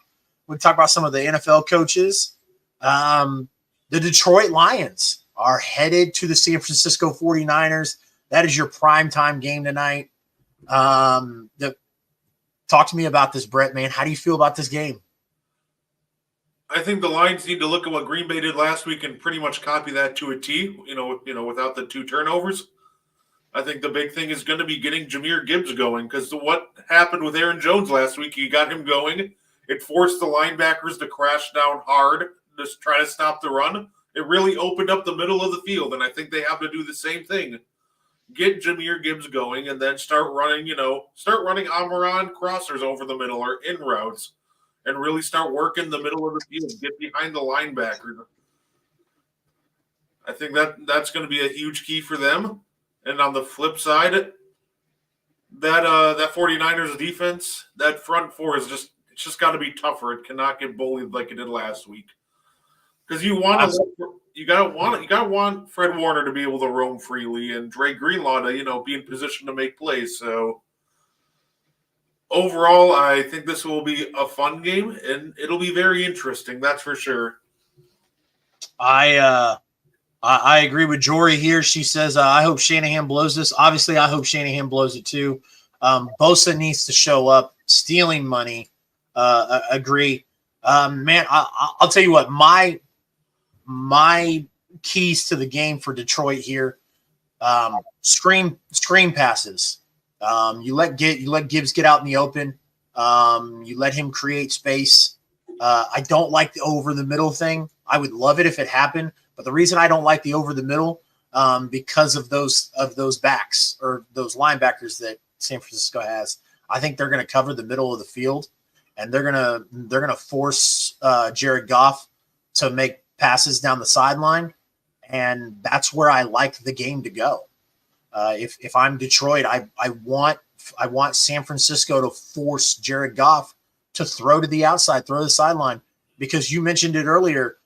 some of the NFL coaches. The Detroit Lions are headed to the San Francisco 49ers. That is your primetime game tonight. Talk to me about this, Brett, man. How do you feel about this game?
I think the Lions need to look at what Green Bay did last week and pretty much copy that to a T, without the 2 turnovers. I think the big thing is going to be getting Jahmyr Gibbs going, because what happened with Aaron Jones last week, you got him going. It forced the linebackers to crash down hard, just try to stop the run. It really opened up the middle of the field, and I think they have to do the same thing. Get Jahmyr Gibbs going, and then start running Amaran crossers over the middle or in routes, and really start working the middle of the field. Get behind the linebacker. I think that's going to be a huge key for them. And on the flip side, that 49ers defense, that front four it's just got to be tougher. It cannot get bullied like it did last week. Because you gotta want Fred Warner to be able to roam freely and Dre Greenlaw to be in position to make plays. So overall, I think this will be a fun game and it'll be very interesting. That's for sure.
I agree with Jory here. She says, I hope Shanahan blows this. Obviously, I hope Shanahan blows it too. Bosa needs to show up, stealing money. Agree. Man, I'll tell you what, my keys to the game for Detroit here, screen passes. You let Gibbs get out in the open. You let him create space. I don't like the over the middle thing. I would love it if it happened. But the reason I don't like the over the middle, because of those backs or those linebackers that San Francisco has, I think they're going to cover the middle of the field, and they're gonna force Jared Goff to make passes down the sideline, and that's where I like the game to go. If I'm Detroit, I want San Francisco to force Jared Goff to throw to the outside, throw to the sideline, because you mentioned it earlier.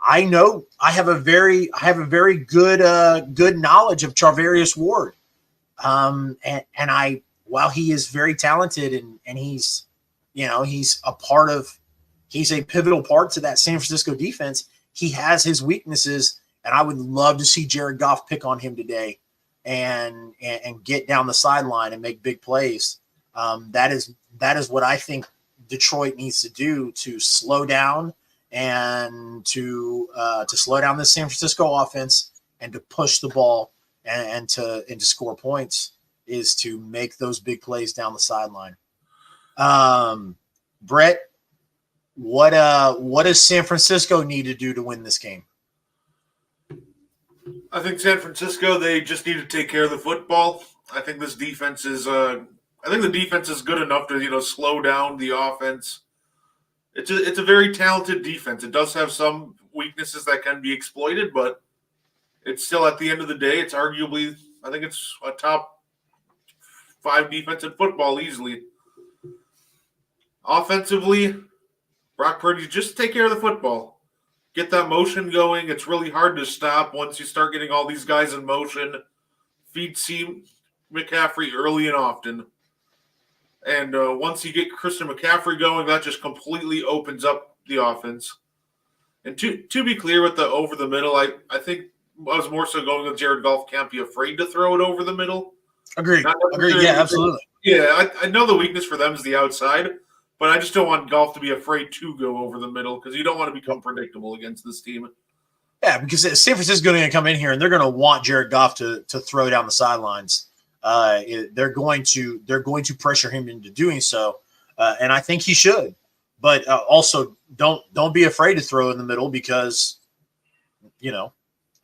I know I have a very good knowledge of Charvarius Ward, and while he is very talented and he's, he's a pivotal part to that San Francisco defense, he has his weaknesses, and I would love to see Jared Goff pick on him today and get down the sideline and make big plays. That is what I think Detroit needs to do to slow down and to slow down the San Francisco offense and to push the ball and to score points, is to make those big plays down the sideline. Brett, what does San Francisco need to do to win this game?
I think San Francisco, they just need to take care of the football. I think this defense is I think the defense is good enough to, slow down the offense. It's a very talented defense. It does have some weaknesses that can be exploited, but it's still, at the end of the day, it's arguably, I think it's a top 5 defense in football easily. Offensively, Brock Purdy, just take care of the football. Get that motion going. It's really hard to stop once you start getting all these guys in motion. Feed McCaffrey early and often. And once you get Christian McCaffrey going, that just completely opens up the offense. And to be clear with the over the middle, I think I was more so going with Jared Goff can't be afraid to throw it over the middle.
Agreed. Yeah, absolutely.
Yeah, I know the weakness for them is the outside, but I just don't want Goff to be afraid to go over the middle because you don't want to become predictable against this team.
Yeah, because San Francisco is going to come in here and they're going to want Jared Goff to throw down the sidelines. They're going to pressure him into doing so, and I think he should. But also, don't be afraid to throw in the middle because,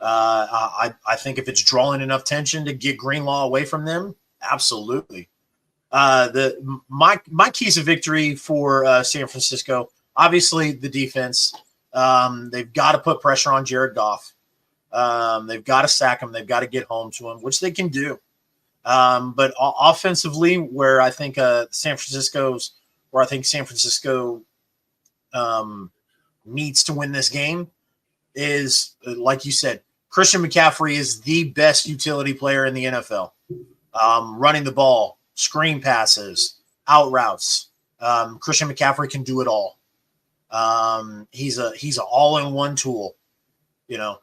I think if it's drawing enough tension to get Greenlaw away from them, absolutely. My keys of victory for San Francisco, obviously the defense. They've got to put pressure on Jared Goff. They've got to sack him. They've got to get home to him, which they can do. But offensively, where I think San Francisco needs to win this game is, like you said, Christian McCaffrey is the best utility player in the NFL. Running the ball, screen passes, out routes. Christian McCaffrey can do it all. He's an all-in-one tool.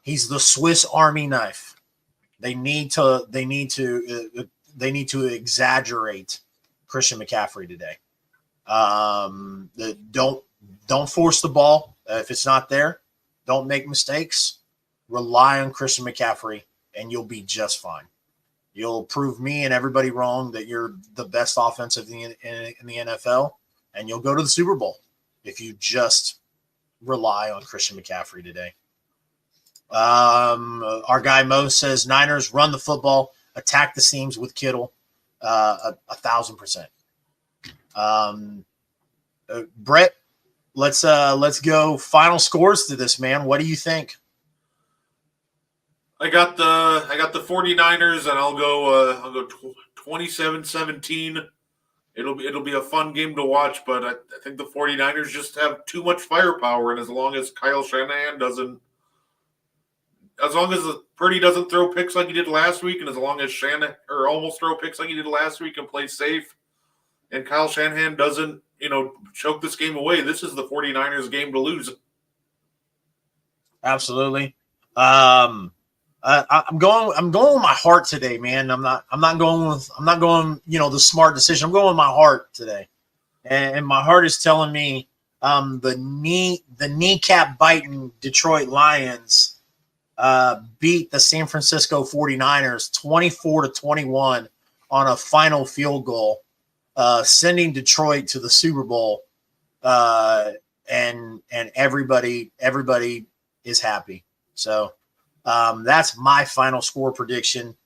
He's the Swiss Army knife. They need to exaggerate Christian McCaffrey today. Don't force the ball if it's not there. Don't make mistakes. Rely on Christian McCaffrey, and you'll be just fine. You'll prove me and everybody wrong that you're the best offensive in the NFL, and you'll go to the Super Bowl if you just rely on Christian McCaffrey today. Our guy Mo says Niners run the football, attack the seams with Kittle, 1,000%. Brett, let's go final scores to this, man. What do you think?
I got the 49ers, and I'll go 27-17. It'll be a fun game to watch, but I think the 49ers just have too much firepower, and as long as Kyle Shanahan as long as Purdy doesn't throw picks like he did last week, and as long as almost throw picks like he did last week and play safe, and Kyle Shanahan doesn't, choke this game away, this is the 49ers game to lose.
Absolutely. I'm going with my heart today, man. I'm not going the smart decision. I'm going with my heart today. And my heart is telling me the kneecap biting Detroit Lions beat the San Francisco 49ers 24-21 on a final field goal, sending Detroit to the Super Bowl. And everybody is happy. So that's my final score prediction.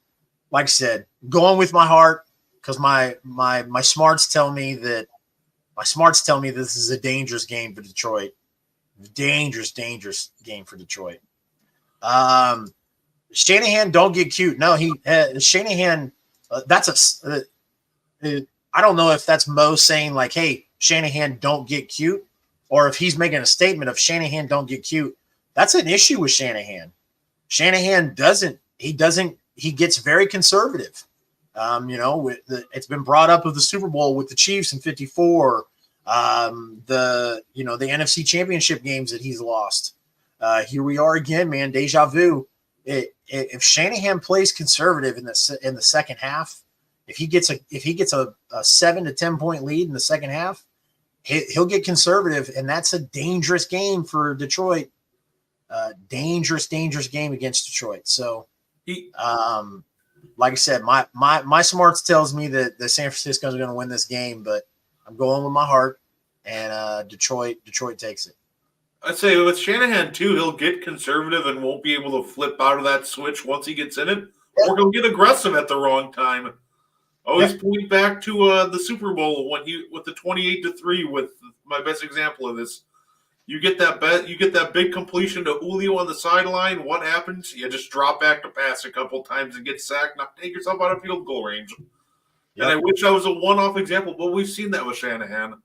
Like I said, going with my heart because my smarts tell me this is a dangerous game for Detroit. Dangerous game for Detroit. Shanahan don't get cute. No, Shanahan. I don't know if that's Mo saying like, "Hey, Shanahan don't get cute," or if he's making a statement of Shanahan don't get cute. That's an issue with Shanahan. Shanahan he gets very conservative. It's been brought up of the Super Bowl with the Chiefs in '54. The NFC Championship games that he's lost. Here we are again, man. Deja vu. If Shanahan plays conservative in the second half, if he gets a 7 to 10 point lead in the second half, he'll get conservative, and that's a dangerous game for Detroit. Dangerous game against Detroit. So, like I said, my smarts tells me that the San Francisco is going to win this game, but I'm going with my heart, and Detroit takes it.
I'd say with Shanahan too, he'll get conservative and won't be able to flip out of that switch once he gets in it, or he'll get aggressive at the wrong time. Always point back to the Super Bowl with the 28-3 with my best example of this. You get that big completion to Julio on the sideline. What happens? You just drop back to pass a couple times and get sacked. Now take yourself out of field goal range. Yep. And I wish I was a one-off example, but we've seen that with Shanahan.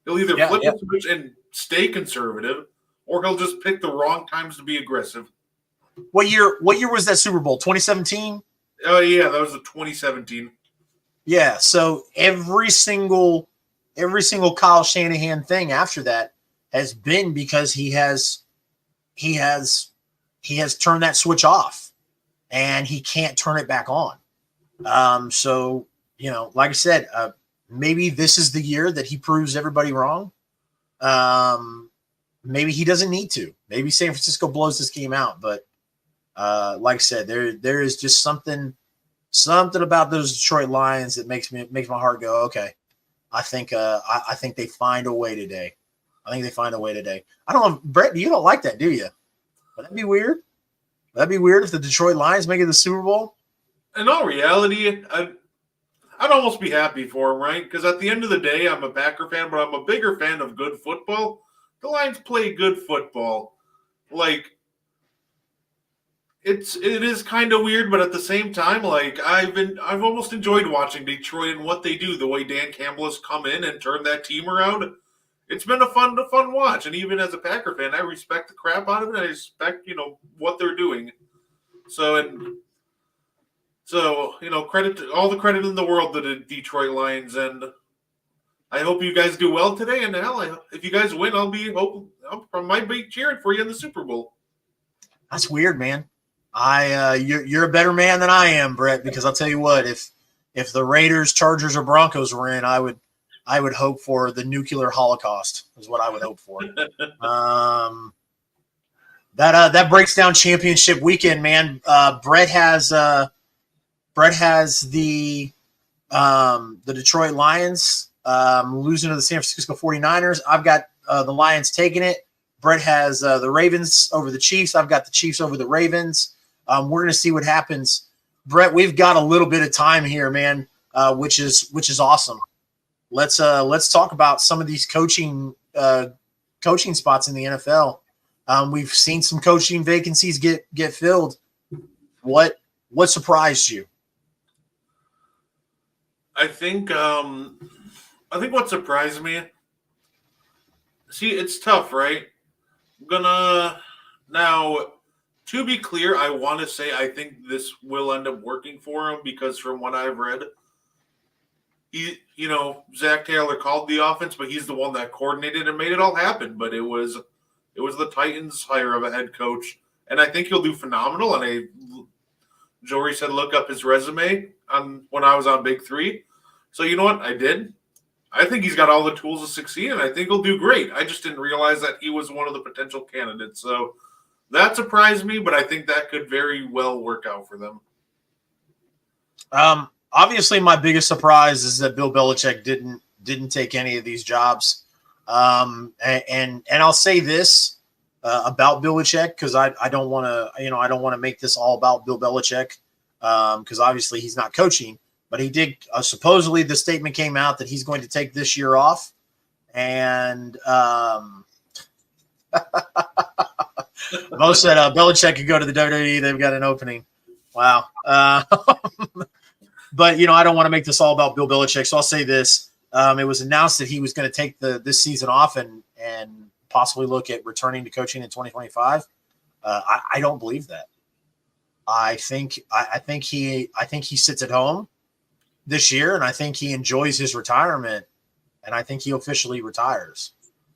He'll either flip the switch and stay conservative, or he'll just pick the wrong times to be aggressive.
What year was that Super Bowl? 2017?
Oh yeah, that was the 2017.
Yeah, so every single Kyle Shanahan thing after that has been because he has turned that switch off, and he can't turn it back on. So, like I said, maybe this is the year that he proves everybody wrong. Maybe he doesn't need to. Maybe San Francisco blows this game out, but like I said, there is just something about those Detroit Lions that makes my heart go, okay. I think they find a way today. I don't know, Brett, you don't like that, do you? Would that be weird? Would that be weird if the Detroit Lions make it to the Super Bowl?
In all reality, I'd almost be happy for him, right? Because at the end of the day, I'm a Packer fan, but I'm a bigger fan of good football. The Lions play good football. Like, it is kind of weird, but at the same time, like, I've almost enjoyed watching Detroit and what they do. The way Dan Campbell has come in and turned that team around, it's been a fun watch. And even as a Packer fan, I respect the crap out of it. I respect what they're doing. So all the credit in the world to the Detroit Lions, and I hope you guys do well today. And hell, if you guys win, I might be cheering for you in the Super Bowl.
That's weird, man. You're a better man than I am, Brett, because I'll tell you what, if the Raiders, Chargers, or Broncos were in, I would hope for the nuclear holocaust is what I would hope for. That breaks down championship weekend, man. Brett has the Detroit Lions losing to the San Francisco 49ers. I've got the Lions taking it. Brett has the Ravens over the Chiefs. I've got the Chiefs over the Ravens. We're going to see what happens. Brett, we've got a little bit of time here, man, which is awesome. Let's talk about some of these coaching spots in the NFL. We've seen some coaching vacancies get filled. What surprised you?
I think what surprised me. See, it's tough, right? I'm gonna now. To be clear, I want to say I think this will end up working for him because from what I've read, Zach Taylor called the offense, but he's the one that coordinated and made it all happen. But it was the Titans' hire of a head coach, and I think he'll do phenomenal. And Jory said look up his resume when I was on Big Three. So you know what? I did. I think he's got all the tools to succeed, and I think he'll do great. I just didn't realize that he was one of the potential candidates. So that surprised me, but I think that could very well work out for them.
Obviously, my biggest surprise is that Bill Belichick didn't take any of these jobs. And I'll say this about Belichick because I don't want to make this all about Bill Belichick because obviously he's not coaching, but he did. Supposedly, the statement came out that he's going to take this year off, and most said Belichick could go to the WWE. They've got an opening. Wow. But, I don't want to make this all about Bill Belichick. So I'll say this. It was announced that he was going to take this season off and possibly look at returning to coaching in 2025. I don't believe that. I think he sits at home this year, and I think he enjoys his retirement, and I think he officially retires.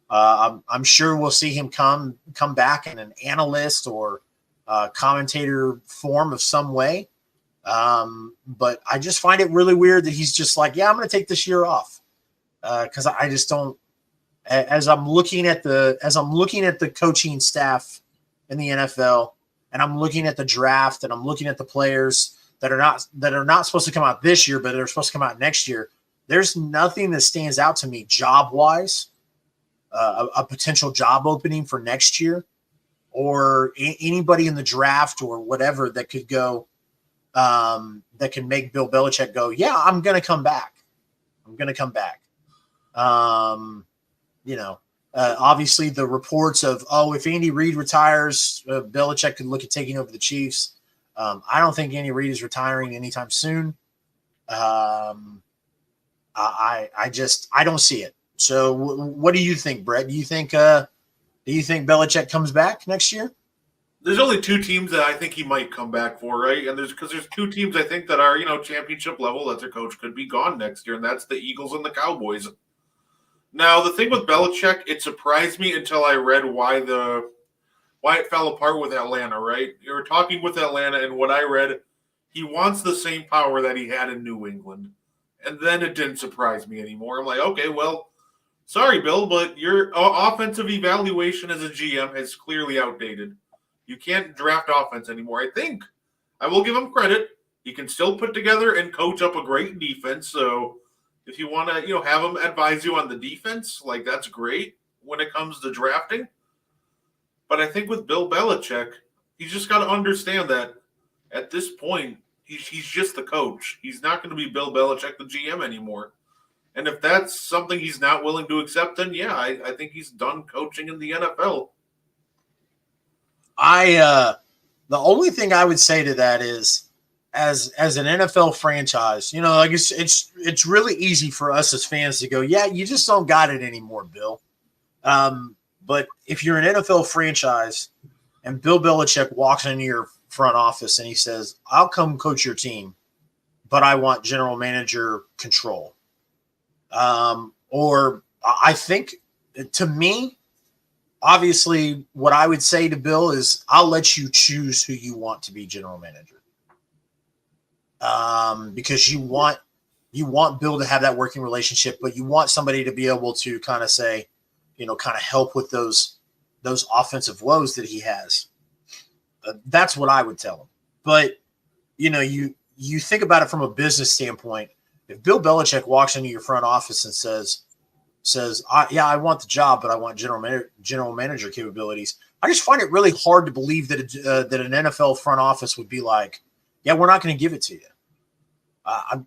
I'm sure we'll see him come back in an analyst or commentator form of some way. But I just find it really weird that he's just like, yeah, I'm going to take this year off. Cause I just don't, as I'm looking at the coaching staff in the NFL, and I'm looking at the draft, and I'm looking at the players that are not supposed to come out this year, but they're supposed to come out next year. There's nothing that stands out to me job wise, a potential job opening for next year, or anybody in the draft or whatever that could go, that can make Bill Belichick go, yeah, I'm going to come back. Obviously the reports of, if Andy Reid retires, Belichick could look at taking over the Chiefs. I don't think Andy Reid is retiring anytime soon. I don't see it. So what do you think, Brett? Do you think Belichick comes back next year?
There's only two teams that I think he might come back for, right? And there's two teams I think that are, championship level that their coach could be gone next year, and that's the Eagles and the Cowboys. Now, the thing with Belichick, it surprised me until I read why it fell apart with Atlanta, right? You were talking with Atlanta, and what I read, he wants the same power that he had in New England. And then it didn't surprise me anymore. I'm like, okay, well, sorry, Bill, but your offensive evaluation as a GM is clearly outdated. You can't draft offense anymore. I think I will give him credit. He can still put together and coach up a great defense. So if you want to, have him advise you on the defense, like that's great when it comes to drafting. But I think with Bill Belichick, he's just got to understand that at this point, he's just the coach. He's not going to be Bill Belichick, the GM anymore. And if that's something he's not willing to accept, then yeah, I think he's done coaching in the NFL.
The only thing I would say to that is, as an NFL franchise, like it's really easy for us as fans to go, yeah, you just don't got it anymore, Bill. But if you're an NFL franchise and Bill Belichick walks into your front office and he says, I'll come coach your team, but I want general manager control. Or I think, to me, obviously what I would say to Bill is, I'll let you choose who you want to be general manager. Because you want Bill to have that working relationship, but you want somebody to be able to kind of say, kind of help with those offensive woes that he has. That's what I would tell him. But, you think about it from a business standpoint. If Bill Belichick walks into your front office and says, I want the job, but I want general manager capabilities, I just find it really hard to believe that that an NFL front office would be like, yeah, we're not going to give it to you. I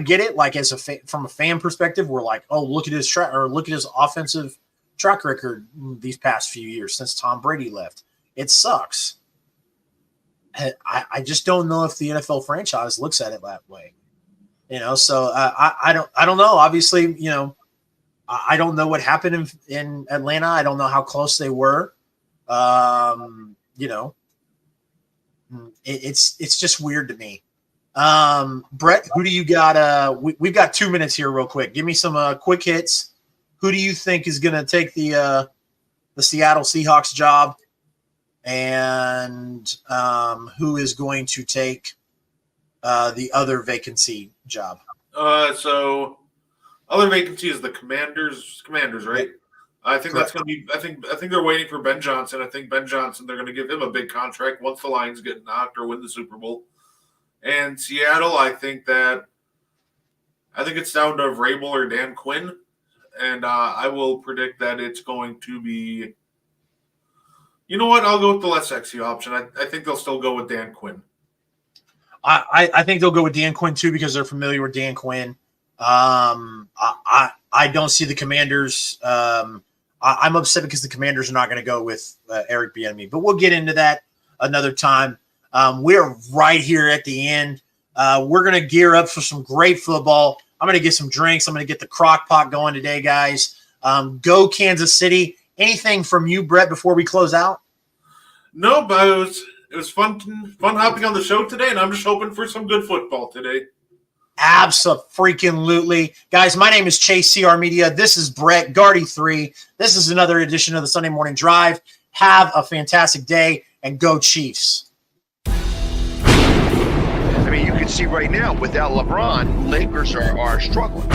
get it. Like from a fan perspective, we're like, oh, look at his offensive track record these past few years since Tom Brady left. It sucks. I just don't know if the NFL franchise looks at it that way. So I don't know. Obviously, I don't know what happened in Atlanta. I don't know how close they were. It's just weird to me. Brett, who do you got? We've got 2 minutes here real quick. Give me some quick hits. Who do you think is going to take the Seattle Seahawks job? And who is going to take the other vacancy job?
So other vacancy is the Commanders, right? I think Correct. That's going to be. I think they're waiting for Ben Johnson. I think Ben Johnson, they're going to give him a big contract once the Lions get knocked or win the Super Bowl. And Seattle, I think it's down to Vrabel or Dan Quinn, and I will predict that it's going to be. You know what? I'll go with the less sexy option. I think they'll still go with Dan Quinn.
I think they'll go with Dan Quinn too because they're familiar with Dan Quinn. I don't see the Commanders. I'm upset because the Commanders are not going to go with Eric Bieniemy, but we'll get into that another time. We're right here at the end. We're going to gear up for some great football. I'm going to get some drinks. I'm going to get the crock pot going today, guys. Go Kansas City. Anything from you, Brett, before we close out?
No, but it was fun hopping on the show today, and I'm just hoping for some good football today.
Abso-freaking-lutely. Guys, my name is Chase CR Media. This is Brett Gardy3. This is another edition of the Sunday Morning Drive. Have a fantastic day and go Chiefs.
I mean, you can see right now, without LeBron, Lakers are struggling.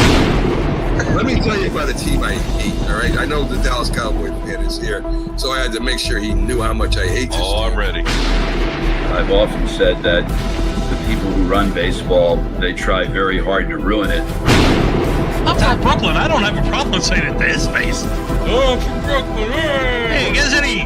Let me tell you about a team I hate, all right? I know the Dallas Cowboy fan is here, so I had to make sure he knew how much I hate this team.
I'm ready.
I've often said that the people who run baseball, they try very hard to ruin it.
I'm from Brooklyn. I don't have a problem saying it to his face. Oh, I'm from Brooklyn. Hey, isn't he